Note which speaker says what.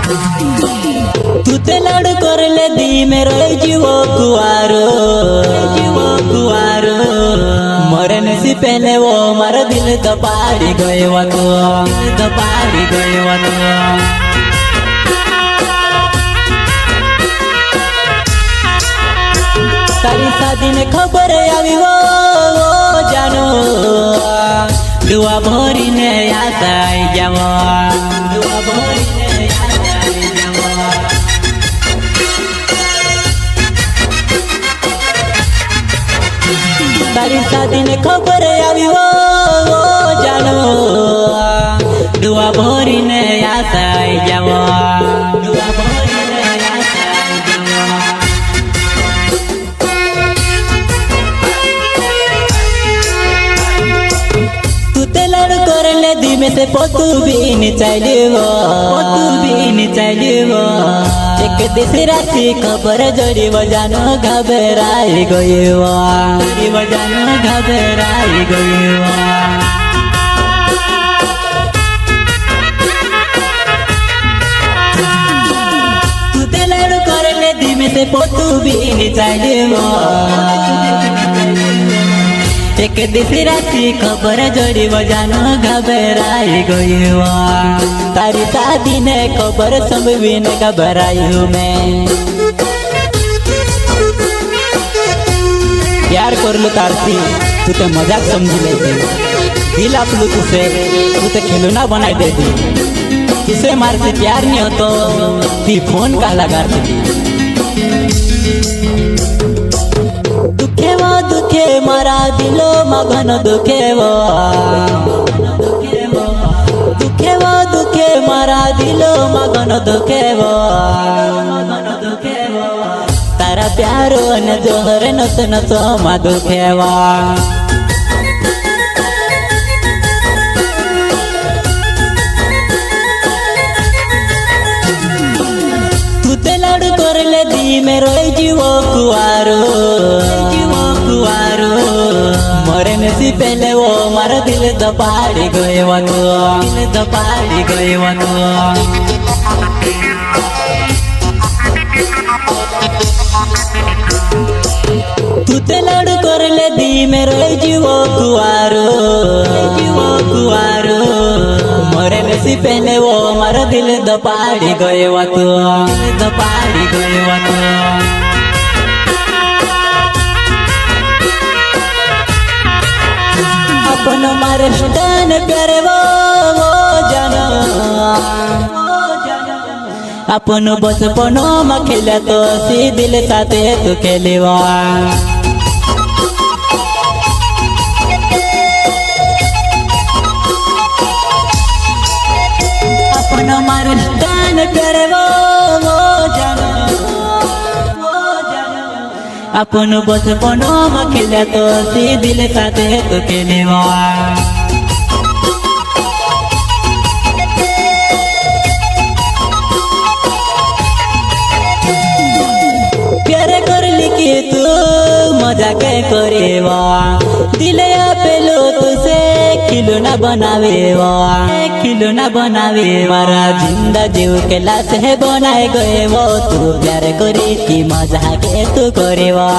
Speaker 1: तू ते लड़ कर ले दी मेरो जीवो कुआरो मरने से पहले वो मारा दिल दपाड़ी गए वो तारी शादी ने खबर आई वो जानो दुआ भरी ने आशा जावा दुआ भरी ने आशा जावा तारी शादी ने खबर आई वो जानो दुआ भरी ने आशा जावा दुआ भरी ने आशा जावा दी में से पोतू भी नहीं चाहिए एक दूसरी राशि खबर जोड़ी बजानो घबराई गई तू ते लड़ कर ले दी में से पोतू भी नहीं चाहिए एक दूसरी राशि खबर जोड़ी बजानो घबराई गई तारी शादी ने खबर सब भी ने घबराई हूँ मैं प्यार कर लो तारसी तू तो मजाक समझ लेती दिल आप लो तुझसे तू तो खिलौना बनाई देती किसे मार से प्यार नहीं हो तो ती फोन का लगा दुखे मारा दिलो मगन दुखे मारा दिलो मगन दुखे तारा प्यारो न जोहर नस नस मा दुखे तू ते लड़ कर ले दी मेरो जीवो कुआरो मरने से पहले वो मारा दिल दपाड़ी गए तू ते लड़ कर ले दी मेरो जीवो कुआरो मरने से पहले वो मारा दिल दपाड़ी गए अपन मारे स्टैन प्यारे वो जाना अपन बचपनो में खेला तो सी दिल साथे तू खेलेवा अपन मारे स्टैन प्यारे वो जाना अपन बचपनो में खेला तो सी दिल साथे तो खेलेवा प्यारे कर लिखी तू मजा के करेवा दिल पेलो तुसे खिलौना बनावे मारा जिंदा जीव के लाश है बनाए गए वो तू प्यार करे की मजा के तू करेवा